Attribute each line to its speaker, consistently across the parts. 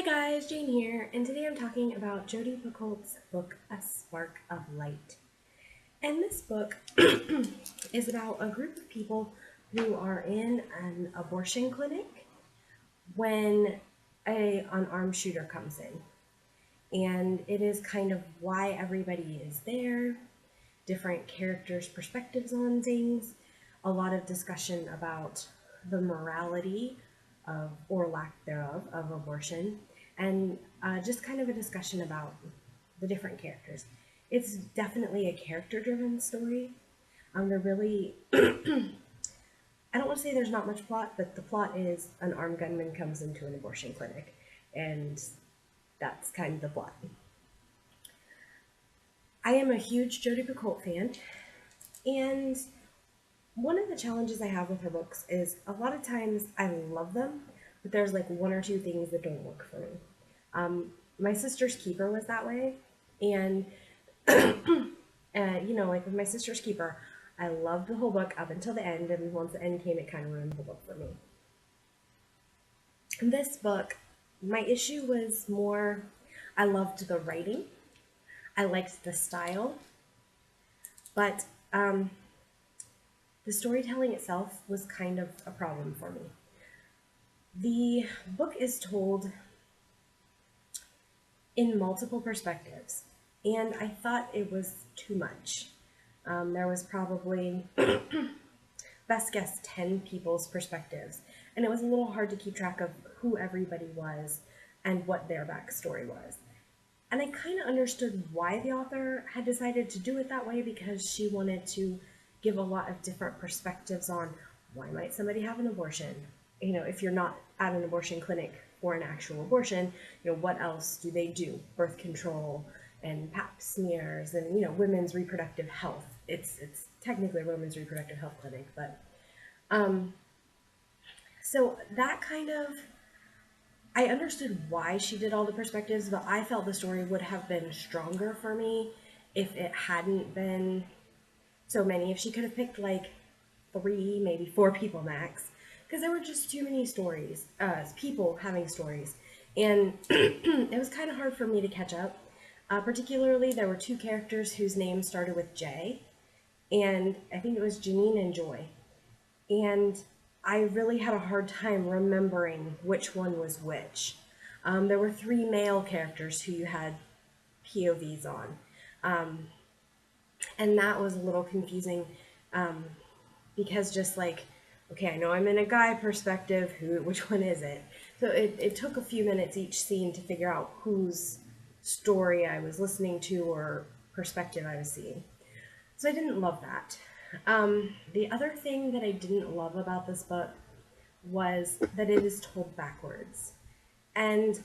Speaker 1: guys, Jane here, and today I'm talking about Jodi Picoult's book, A Spark of Light. And this book is about a group of people who are in an abortion clinic when an armed shooter comes in. And it is kind of why everybody is there, different characters' perspectives on things, a lot of discussion about the morality of, or lack thereof, of abortion, and just kind of a discussion about the different characters. It's definitely a character-driven story. They're really, I don't want to say there's not much plot, but the plot is an armed gunman comes into an abortion clinic, and that's kind of the plot. I am a huge Jodi Picoult fan, and one of the challenges I have with her books is a lot of times I love them, but there's like one or two things that don't work for me. My Sister's Keeper was that way, and like with My Sister's Keeper, I loved the whole book up until the end, and once the end came, it kind of ruined the book for me. In this book, my issue was more, I loved the writing, I liked the style, but the storytelling itself was kind of a problem for me. The book is told in multiple perspectives, and I thought it was too much. There was probably, best guess, 10 people's perspectives, and it was a little hard to keep track of who everybody was and what their backstory was. And I kind of understood why the author had decided to do it that way, because she wanted to give a lot of different perspectives on why might somebody have an abortion. If you're not at an abortion clinic for an actual abortion, what else do they do? Birth control and pap smears and, women's reproductive health. It's technically a women's reproductive health clinic, but so that kind of, I understood why she did all the perspectives, but I felt the story would have been stronger for me if it hadn't been so many. If she could have picked like 3, maybe 4 people max, because there were just too many stories, people having stories, and it was kind of hard for me to catch up. Particularly, there were 2 characters whose names started with J, and I think it was Janine and Joy, and I really had a hard time remembering which one was which. There were 3 male characters who you had POVs on, and that was a little confusing, because just like, okay, I know I'm in a guy perspective, which one is it? So it took a few minutes each scene to figure out whose story I was listening to or perspective I was seeing. So I didn't love that. The other thing that I didn't love about this book was that it is told backwards. And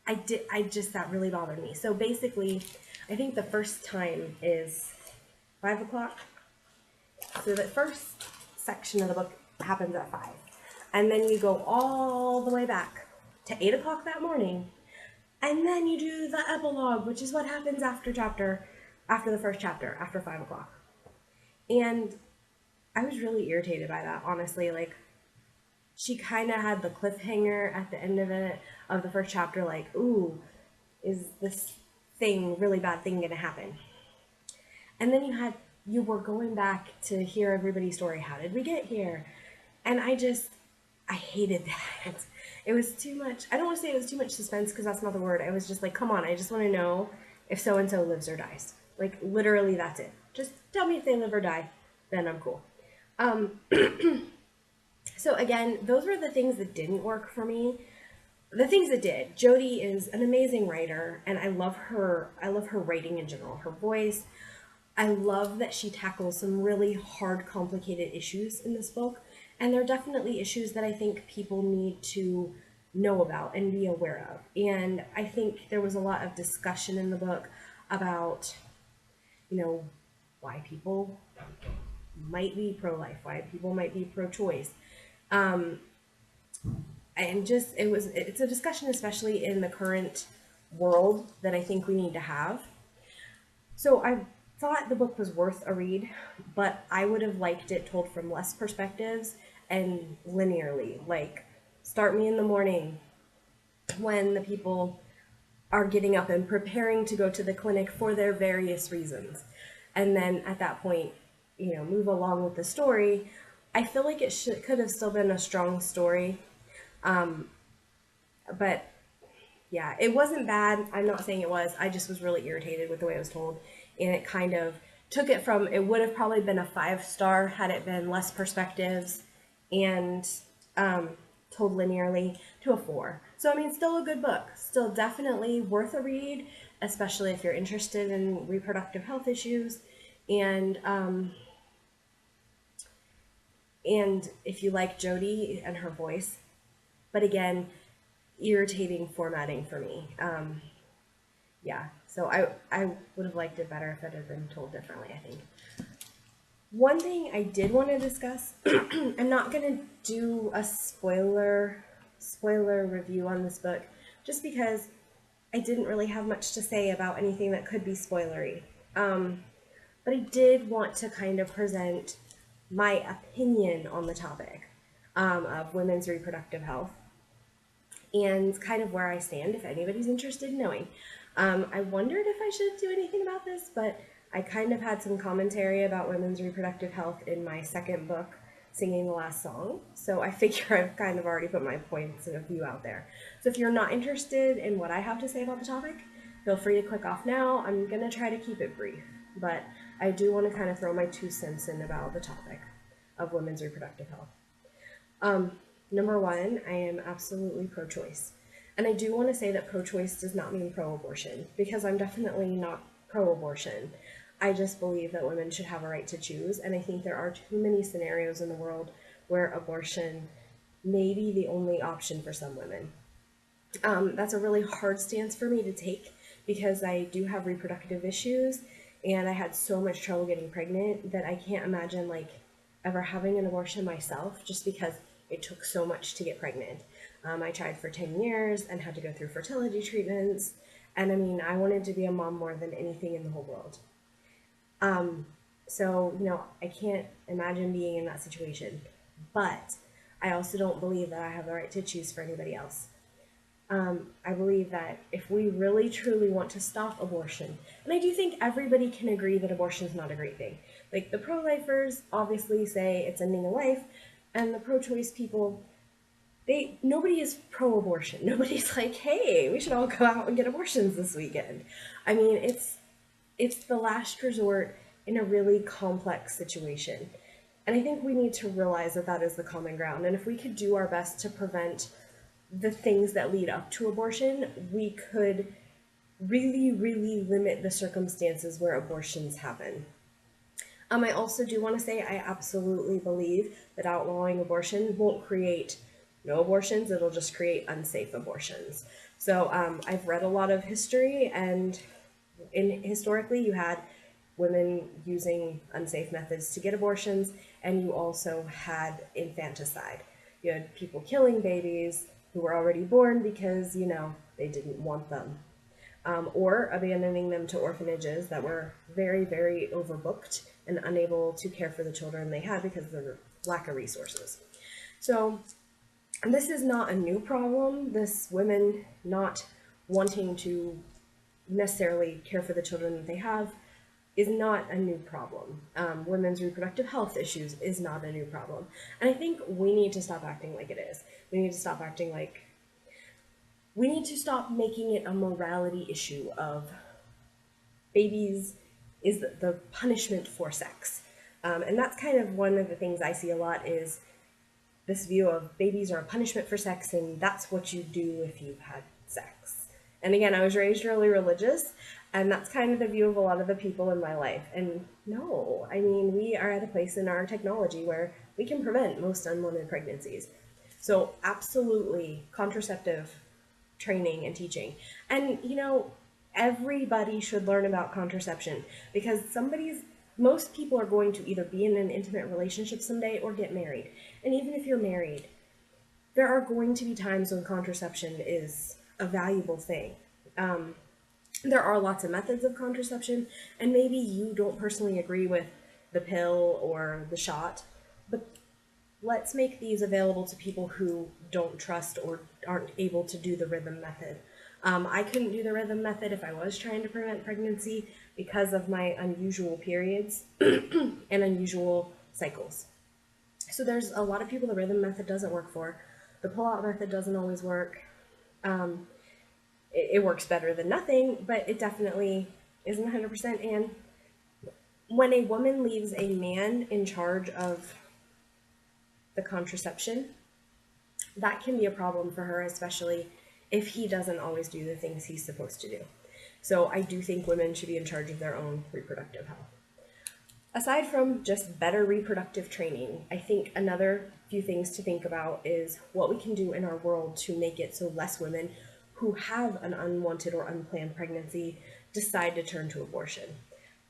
Speaker 1: that really bothered me. So basically, I think the first time is 5 o'clock. So the first section of the book happens at 5. And then you go all the way back to 8 o'clock that morning. And then you do the epilogue, which is what happens after the first chapter, after 5 o'clock. And I was really irritated by that, honestly. Like, she kind of had the cliffhanger at the end of the first chapter, like, ooh, is this really bad thing gonna happen? And then you were going back to hear everybody's story. How did we get here? And I hated that. It was too much. I don't want to say it was too much suspense, because that's not the word. I was just like, come on, I just want to know if so-and-so lives or dies. Like, literally, that's it. Just tell me if they live or die, then I'm cool. So again, those were the things that didn't work for me. The things that did. Jodi is an amazing writer, and I love her writing in general. Her voice. I love that she tackles some really hard, complicated issues in this book, and they're definitely issues that I think people need to know about and be aware of. And I think there was a lot of discussion in the book about, why people might be pro-life, why people might be pro-choice. And just, it's a discussion, especially in the current world, that I think we need to have. So I thought the book was worth a read, but I would have liked it told from less perspectives and linearly. Like, start me in the morning, when the people are getting up and preparing to go to the clinic for their various reasons. And then at that point, move along with the story. I feel like could have still been a strong story. But yeah, it wasn't bad. I'm not saying it was. I just was really irritated with the way it was told. And it kind of took it from, it would have probably been a 5-star had it been less perspectives and um, told linearly, to a 4. So, I mean, still a good book. Still definitely worth a read, especially if you're interested in reproductive health issues. And, um, and if you like Jodi and her voice. But again, irritating formatting for me. Yeah, so I would have liked it better if it had been told differently, I think. One thing I did want to discuss, I'm not going to do a spoiler review on this book, just because I didn't really have much to say about anything that could be spoilery. But I did want to kind of present my opinion on the topic of women's reproductive health and kind of where I stand if anybody's interested in knowing. I wondered if I should do anything about this, but I kind of had some commentary about women's reproductive health in my second book, Singing the Last Song. So I figure I've kind of already put my points of view out there. So if you're not interested in what I have to say about the topic, feel free to click off now. I'm going to try to keep it brief, but I do want to kind of throw my 2 cents in about the topic of women's reproductive health. Number one, I am absolutely pro-choice. And I do want to say that pro-choice does not mean pro-abortion, because I'm definitely not pro-abortion. I just believe that women should have a right to choose, and I think there are too many scenarios in the world where abortion may be the only option for some women. That's a really hard stance for me to take because I do have reproductive issues, and I had so much trouble getting pregnant that I can't imagine ever having an abortion myself, just because it took so much to get pregnant. I tried for 10 years and had to go through fertility treatments, and I mean, I wanted to be a mom more than anything in the whole world. So, I can't imagine being in that situation, but I also don't believe that I have the right to choose for anybody else. I believe that if we really truly want to stop abortion, and I do think everybody can agree that abortion is not a great thing. Like, the pro-lifers obviously say it's ending a life, and the pro-choice people, nobody is pro-abortion. Nobody's like, hey, we should all go out and get abortions this weekend. I mean, it's the last resort in a really complex situation. And I think we need to realize that that is the common ground. And if we could do our best to prevent the things that lead up to abortion, we could really, really limit the circumstances where abortions happen. I also do want to say I absolutely believe that outlawing abortion won't create no abortions, it'll just create unsafe abortions. So I've read a lot of history, and historically you had women using unsafe methods to get abortions, and you also had infanticide. You had people killing babies who were already born because, they didn't want them. Or abandoning them to orphanages that were very, very overbooked and unable to care for the children they had because of the lack of resources. So this is not a new problem. This women not wanting to necessarily care for the children that they have is not a new problem. Women's reproductive health issues is not a new problem. And I think we need to stop acting like it is. We need to stop acting like, we need to stop making it a morality issue of babies is the punishment for sex. And that's kind of one of the things I see a lot is this view of babies are a punishment for sex, and that's what you do if you've had sex. And again, I was raised really religious, and that's kind of the view of a lot of the people in my life. And no, I mean, we are at a place in our technology where we can prevent most unwanted pregnancies. So absolutely contraceptive training and teaching. And, everybody should learn about contraception, because most people are going to either be in an intimate relationship someday or get married. And even if you're married, there are going to be times when contraception is a valuable thing. There are lots of methods of contraception, and maybe you don't personally agree with the pill or the shot, but let's make these available to people who don't trust or aren't able to do the rhythm method. I couldn't do the rhythm method if I was trying to prevent pregnancy because of my unusual periods and unusual cycles. So there's a lot of people the rhythm method doesn't work for. The pull-out method doesn't always work. Um, it works better than nothing, but it definitely isn't 100%. And when a woman leaves a man in charge of the contraception, that can be a problem for her, especially if he doesn't always do the things he's supposed to do. So I do think women should be in charge of their own reproductive health. Aside from just better reproductive training, I think another few things to think about is what we can do in our world to make it so less women who have an unwanted or unplanned pregnancy decide to turn to abortion.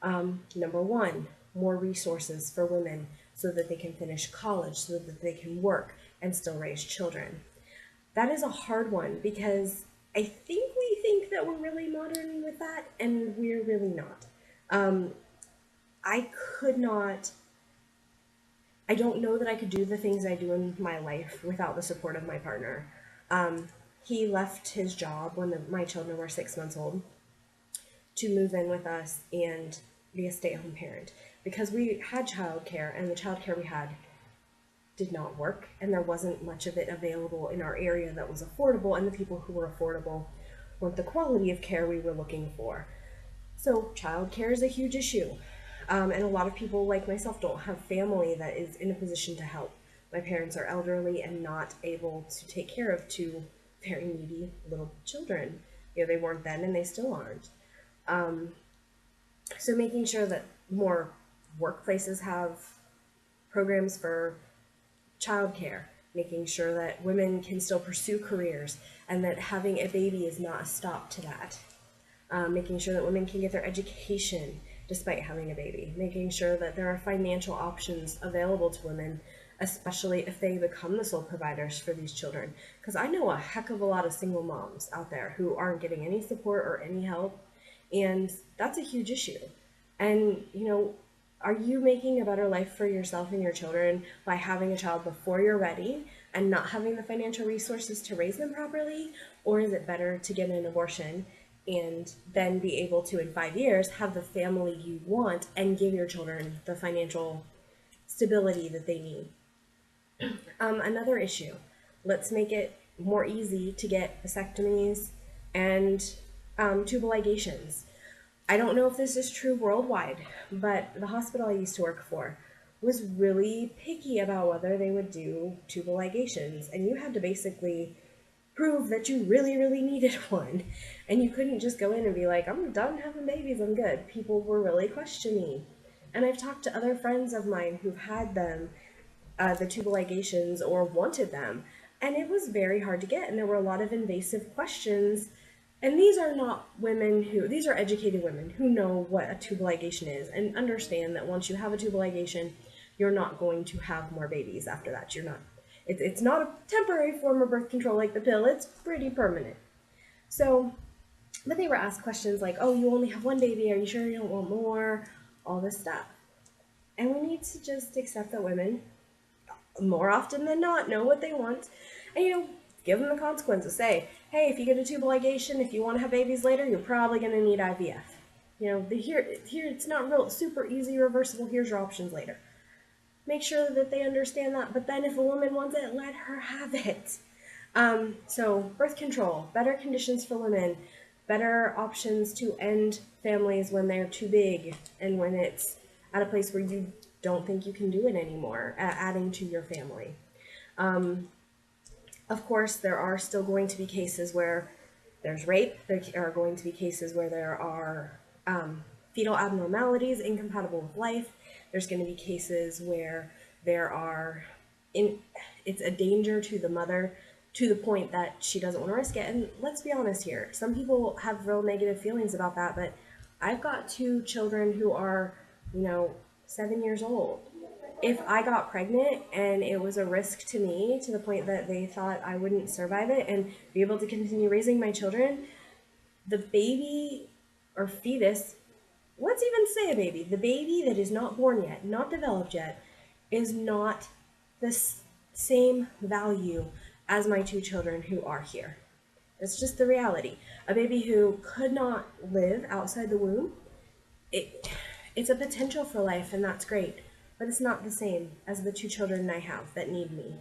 Speaker 1: Number one, more resources for women so that they can finish college, so that they can work and still raise children. That is a hard one because I think we think that we're really modern with that, and we're really not. I could not, I don't know that I could do the things I do in my life without the support of my partner. He left his job when my children were 6 months old to move in with us and be a stay-at-home parent because we had childcare, and the childcare we had did not work, and there wasn't much of it available in our area that was affordable, and the people who were affordable weren't the quality of care we were looking for. So childcare is a huge issue. And a lot of people like myself don't have family that is in a position to help. My parents are elderly and not able to take care of two very needy little children. You know, they weren't then and they still aren't. So making sure that more workplaces have programs for childcare, making sure that women can still pursue careers and that having a baby is not a stop to that. Making sure that women can get their education despite having a baby, making sure that there are financial options available to women, especially if they become the sole providers for these children. Because I know a heck of a lot of single moms out there who aren't getting any support or any help, and that's a huge issue. And, you know, are you making a better life for yourself and your children by having a child before you're ready and not having the financial resources to raise them properly? Or is it better to get an abortion and then be able to, in 5 years, have the family you want and give your children the financial stability that they need? Another issue, let's make it more easy to get vasectomies and tubal ligations. I don't know if this is true worldwide, but the hospital I used to work for was really picky about whether they would do tubal ligations, and you had to basically prove that you really, really needed one. And you couldn't just go in and be like, I'm done having babies, I'm good. People were really questioning. And I've talked to other friends of mine who've had them, the tubal ligations, or wanted them, and it was very hard to get, and there were a lot of invasive questions. And these are not women who, these are educated women who know what a tubal ligation is and understand that once you have a tubal ligation, you're not going to have more babies after that. You're not, it's not a temporary form of birth control like the pill, it's pretty permanent. So, but they were asked questions like, oh, you only have one baby, are you sure you don't want more? All this stuff. And we need to just accept that women, more often than not, know what they want. And, you know, give them the consequences. Say, hey, if you get a tubal ligation, if you want to have babies later, you're probably going to need IVF. You know, here it's not real super easy reversible. Here's your options later. Make sure that they understand that. But then if a woman wants it, let her have it. So birth control, better conditions for women, better options to end families when they're too big and when it's at a place where you don't think you can do it anymore, adding to your family. Of course, there are still going to be cases where there's rape. There are going to be cases where there are fetal abnormalities incompatible with life. There's going to be cases where there are, it's a danger to the mother to the point that she doesn't want to risk it. And let's be honest here, some people have real negative feelings about that, but I've got two children who are, 7 years old. If I got pregnant and it was a risk to me to the point that they thought I wouldn't survive it and be able to continue raising my children, the baby or fetus, let's even say a baby, the baby that is not born yet, not developed yet, is not this same value as my two children who are here. That's just the reality. A baby who could not live outside the womb, it, it's a potential for life, and that's great, but it's not the same as the two children I have that need me.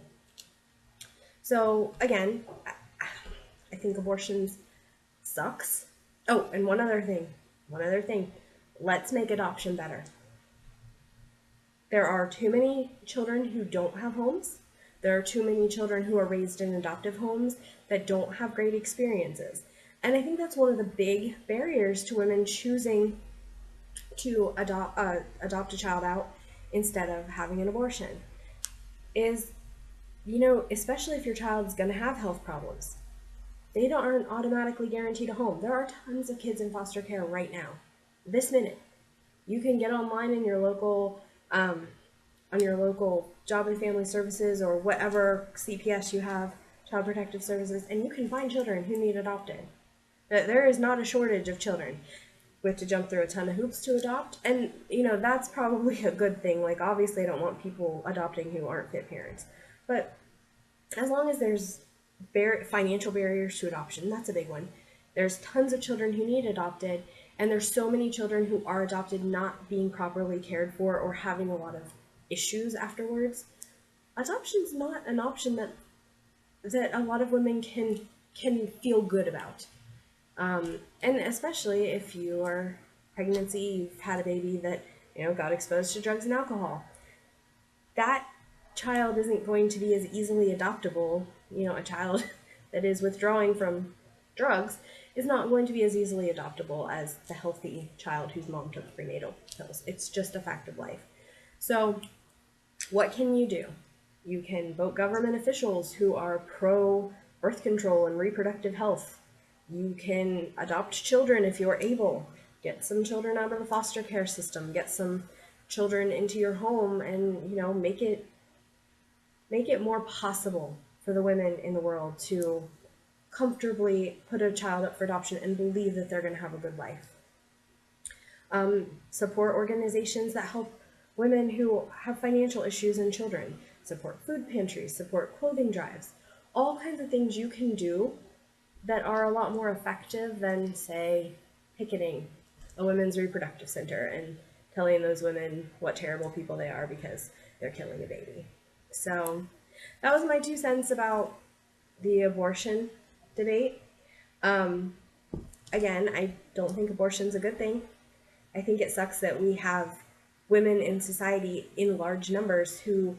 Speaker 1: So again, I think abortions sucks. Oh, and one other thing. Let's make adoption better. There are too many children who don't have homes. There are too many children who are raised in adoptive homes that don't have great experiences. And I think that's one of the big barriers to women choosing to adopt a child out instead of having an abortion is, especially if your child's going to have health problems. They aren't automatically guaranteed a home. There are tons of kids in foster care right now. This minute, you can get online in your local, on your local Job and Family Services or whatever CPS you have, Child Protective Services, and you can find children who need adopted. There is not a shortage of children. We have to jump through a ton of hoops to adopt, and that's probably a good thing. Like, obviously, I don't want people adopting who aren't fit parents, but as long as there's financial barriers to adoption, that's a big one. There's tons of children who need adopted, and there's so many children who are adopted not being properly cared for or having a lot of issues afterwards. Adoption's not an option that a lot of women can feel good about. And especially if your pregnancy, you've had a baby that got exposed to drugs and alcohol. That child isn't going to be as easily adoptable. A child that is withdrawing from drugs is not going to be as easily adoptable as the healthy child whose mom took prenatal pills. It's just a fact of life. So what can you do? You can vote government officials who are pro birth control and reproductive health. You can adopt children if you're able. Get some children out of the foster care system. Get some children into your home, and make it more possible for the women in the world to comfortably put a child up for adoption and believe that they're going to have a good life. Support organizations that help women who have financial issues and children. Support food pantries, support clothing drives. All kinds of things you can do that are a lot more effective than, say, picketing a women's reproductive center and telling those women what terrible people they are because they're killing a baby. So that was my 2 cents about the abortion debate. Again, I don't think abortion's a good thing. I think it sucks that we have women in society in large numbers who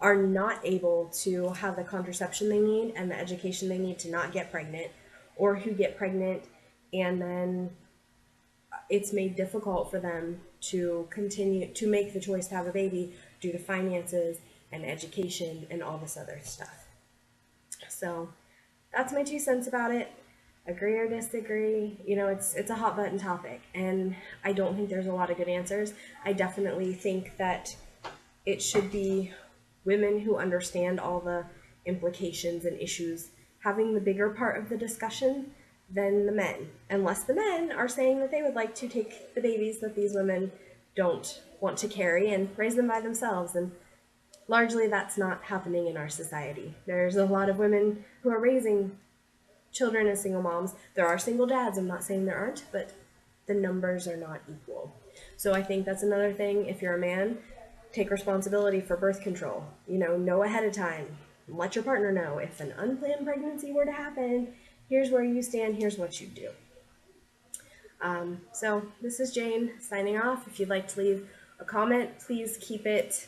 Speaker 1: are not able to have the contraception they need and the education they need to not get pregnant, or who get pregnant and then it's made difficult for them to continue to make the choice to have a baby due to finances and education and all this other stuff. So that's my 2 cents about it. Agree or disagree, it's a hot button topic, and I don't think there's a lot of good answers. I definitely think that it should be women who understand all the implications and issues having the bigger part of the discussion than the men, unless the men are saying that they would like to take the babies that these women don't want to carry and raise them by themselves, and largely that's not happening in our society. There's a lot of women who are raising children as single moms. There are single dads, I'm not saying there aren't, but the numbers are not equal. So I think that's another thing. If you're a man, take responsibility for birth control. Know ahead of time. Let your partner know if an unplanned pregnancy were to happen, here's where you stand, here's what you do. So this is Jane signing off. If you'd like to leave a comment, please keep it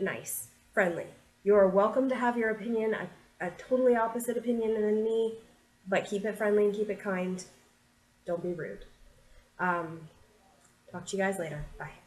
Speaker 1: nice, friendly. You're welcome to have your opinion, a totally opposite opinion than me, but keep it friendly and keep it kind. Don't be rude. Talk to you guys later. Bye.